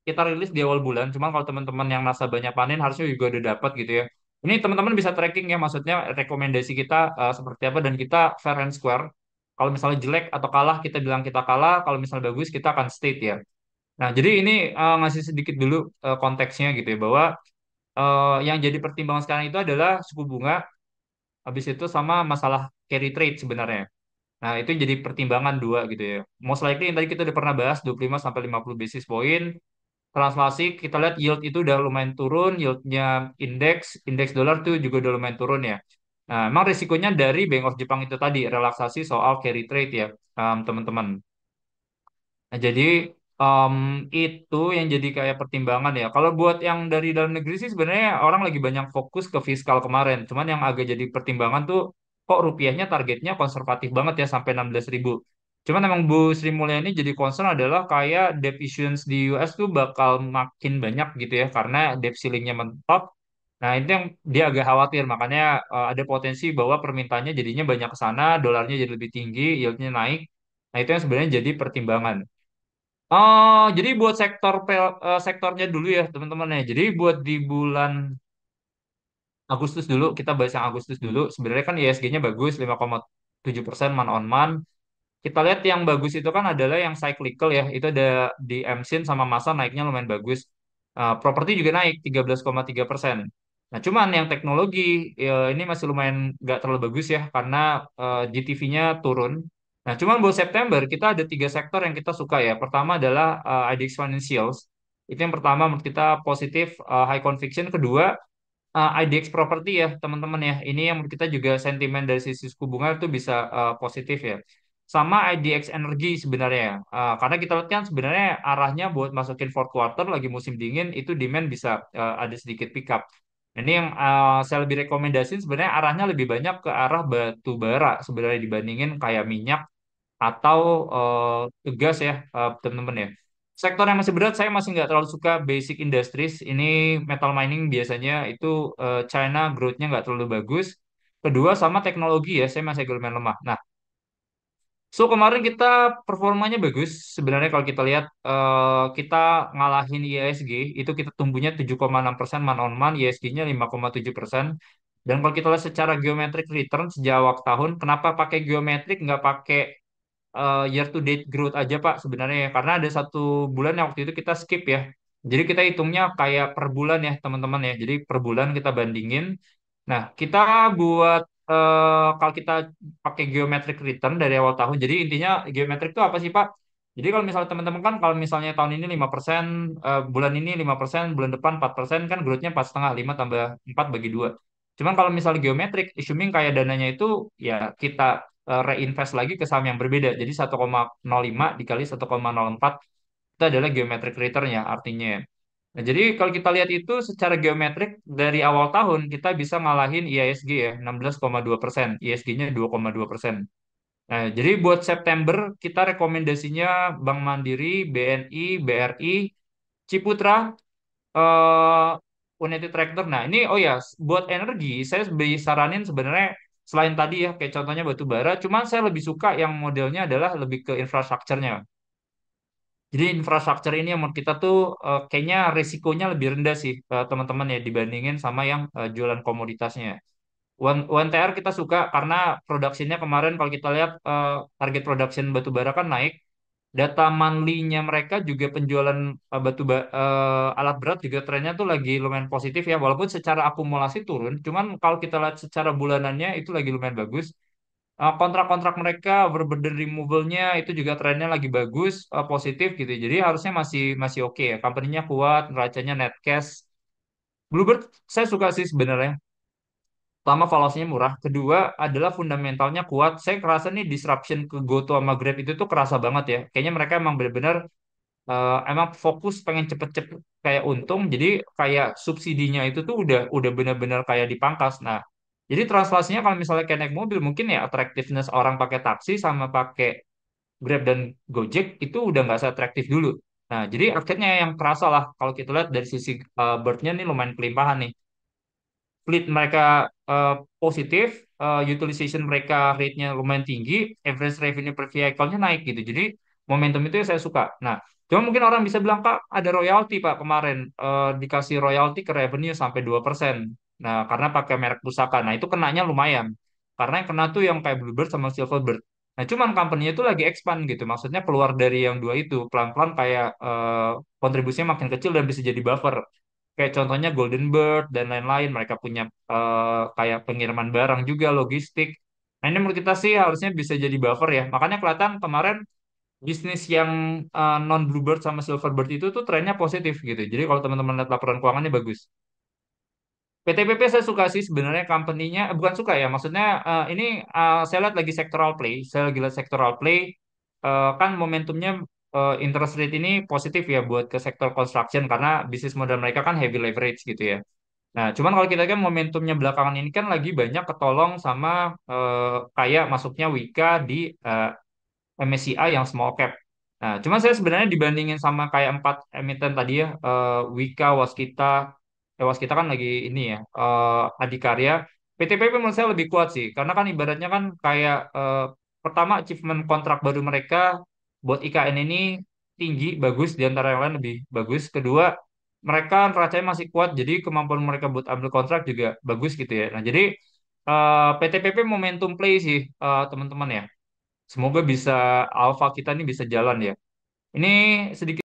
kita rilis di awal bulan. Cuman kalau teman-teman yang nasabahnya panen harusnya juga udah dapat gitu ya. Ini teman-teman bisa tracking ya, maksudnya rekomendasi kita seperti apa dan kita fair and square. Kalau misalnya jelek atau kalah, kita bilang kita kalah. Kalau misalnya bagus, kita akan state ya. Nah, jadi ini ngasih sedikit dulu konteksnya gitu ya, bahwa yang jadi pertimbangan sekarang itu adalah suku bunga, habis itu sama masalah carry trade sebenarnya. Nah, itu jadi pertimbangan dua gitu ya. Most likely yang tadi kita udah pernah bahas 25 sampai 50 basis point. Translasi kita lihat yield itu udah lumayan turun, yieldnya indeks dolar tuh juga udah lumayan turun ya. Nah, emang risikonya dari Bank of Jepang itu tadi relaksasi soal carry trade ya, teman-teman. Nah, jadi em, itu yang jadi kayak pertimbangan ya. Kalau buat yang dari dalam negeri sih sebenarnya orang lagi banyak fokus ke fiskal kemarin. Cuman yang agak jadi pertimbangan tuh kok rupiahnya targetnya konservatif banget ya sampai 16.000. Cuman emang Bu Sri Mulyani jadi concern adalah kayak debt issuance di US tuh bakal makin banyak gitu ya karena debt ceiling-nya mentok. Nah, itu yang dia agak khawatir. Makanya ada potensi bahwa permintaannya jadinya banyak ke sana, dolarnya jadi lebih tinggi, yield-nya naik. Nah, itu yang sebenarnya jadi pertimbangan. Jadi buat sektornya dulu ya teman-teman ya. Jadi buat di bulan Agustus dulu, kita bahas yang Agustus dulu. Sebenarnya kan ISG-nya bagus, 5,7% month on month. Kita lihat yang bagus itu kan adalah yang cyclical ya. Itu ada di MSIN sama masa naiknya lumayan bagus. Properti juga naik 13,3%. Nah, cuman yang teknologi ya, ini masih lumayan nggak terlalu bagus ya karena GTV-nya turun. Nah, cuman buat September kita ada tiga sektor yang kita suka ya. Pertama adalah IDX Financials. Itu yang pertama menurut kita positif, high conviction. Kedua, IDX Property ya teman-teman ya. Ini yang menurut kita juga sentimen dari sisi suku bunga itu bisa positif ya. Sama IDX Energy sebenarnya ya. Karena kita lihat kan sebenarnya arahnya buat masukin fourth quarter lagi musim dingin itu demand bisa ada sedikit pick up. Ini yang saya lebih rekomendasiin sebenarnya arahnya lebih banyak ke arah batu bara sebenarnya dibandingin kayak minyak atau gas ya teman-teman ya. Sektor yang masih berat saya masih nggak terlalu suka basic industries. Ini metal mining biasanya itu China growth-nya nggak terlalu bagus. Kedua sama teknologi ya saya masih agak lumayan lemah. Nah, so kemarin kita performanya bagus. Sebenarnya kalau kita lihat kita ngalahin IISG itu kita tumbuhnya 7,6% month on month, IISG-nya 5,7%. Dan kalau kita lihat secara geometric return sejak awal tahun, kenapa pakai geometrik nggak pakai year to date growth aja Pak sebenarnya ya karena ada satu bulan yang waktu itu kita skip ya. Jadi kita hitungnya kayak per bulan ya teman-teman ya. Jadi per bulan kita bandingin. Nah, kita buat kalau kita pakai geometric return dari awal tahun. Jadi intinya geometrik itu apa sih Pak? Jadi kalau misalnya teman-teman kan kalau misalnya tahun ini 5%, bulan ini 5%, bulan depan 4% kan growth-nya 4,5, 5 tambah 4 bagi 2. Cuman kalau misalnya geometrik, assuming kayak dananya itu ya kita reinvest lagi ke saham yang berbeda. Jadi 1,05 dikali 1,04 itu adalah geometric return ya artinya. Nah, jadi kalau kita lihat itu secara geometrik dari awal tahun kita bisa ngalahin IISG ya 16,2%, IISG-nya 2,2%. Nah, jadi buat September kita rekomendasinya Bank Mandiri, BNI, BRI, Ciputra, eh United Tractor. Nah, ini oh ya, buat energi saya lebih saranin sebenarnya selain tadi ya kayak contohnya batu bara, cuman saya lebih suka yang modelnya adalah lebih ke infrastrukturnya. Jadi infrastruktur ini yang menurut kita tuh kayaknya risikonya lebih rendah sih teman-teman ya dibandingin sama yang jualan komoditasnya. UNTR kita suka karena produksinya kemarin kalau kita lihat target production batu bara kan naik. Data monthly-nya mereka juga penjualan alat berat juga trennya tuh lagi lumayan positif ya walaupun secara akumulasi turun. Cuman kalau kita lihat secara bulanannya itu lagi lumayan bagus. Kontrak-kontrak mereka overburden removal-nya itu juga trennya lagi bagus, positif gitu. Jadi harusnya masih masih oke ya. Company-nya kuat, neracanya net cash. Bluebird saya suka sih sebenarnya. Pertama, valuasinya murah. Kedua adalah fundamentalnya kuat. Saya kerasa nih disruption ke GoTo sama Grab itu tuh kerasa banget ya. Kayaknya mereka emang benar-benar emang fokus pengen cepet-cepet kayak untung. Jadi kayak subsidinya itu tuh udah benar-benar kayak dipangkas. Nah, jadi translasinya kalau misalnya kayak naik mobil mungkin ya attractiveness orang pakai taksi sama pakai Grab dan Gojek itu udah nggak seatraktif dulu. Nah, jadi akhirnya yang kerasa lah kalau kita lihat dari sisi bird-nya nih lumayan kelimpahan nih. Fleet mereka positif, utilization mereka rate-nya lumayan tinggi, average revenue per vehicle-nya naik gitu. Jadi momentum itu yang saya suka. Nah, Cuma mungkin orang bisa bilang, Kak, ada royalti, Pak, kemarin. Dikasih royalti ke revenue sampai 2%. Nah, karena pakai merek pusaka. Nah, itu kenanya lumayan. Karena yang kena tuh yang kayak Bluebird sama Silverbird. Nah, cuman company-nya itu lagi expand gitu. Maksudnya keluar dari yang dua itu. Pelan-pelan kayak kontribusinya makin kecil dan bisa jadi buffer. Kayak contohnya Golden Bird dan lain-lain. Mereka punya kayak pengiriman barang juga, logistik. Nah, ini menurut kita sih harusnya bisa jadi buffer ya. Makanya kelihatan kemarin bisnis yang non Bluebird sama Silverbird itu tuh trennya positif gitu. Jadi kalau teman-teman lihat laporan keuangannya bagus. PTPP saya suka sih sebenarnya company-nya, bukan suka ya, maksudnya ini saya lihat lagi sectoral play, saya lagi lihat sectoral play, kan momentumnya interest rate ini positif ya buat ke sektor construction karena bisnis model mereka kan heavy leverage gitu ya. Nah, cuman kalau kita kan momentumnya belakangan ini kan lagi banyak ketolong sama kayak masuknya Wika di MSCI yang small cap. Nah, cuma saya sebenarnya dibandingin sama kayak empat emiten tadi ya, Wika, Waskita, Waskita kan lagi ini ya, Adikarya, PTPP menurut saya lebih kuat sih, karena kan ibaratnya kan kayak pertama achievement kontrak baru mereka buat IKN ini tinggi, bagus, di antara yang lain lebih bagus. Kedua, mereka neracanya masih kuat, jadi kemampuan mereka buat ambil kontrak juga bagus gitu ya. Nah, jadi PTPP momentum play sih teman-teman ya. Semoga bisa alpha kita ini bisa jalan ya. Ini sedikit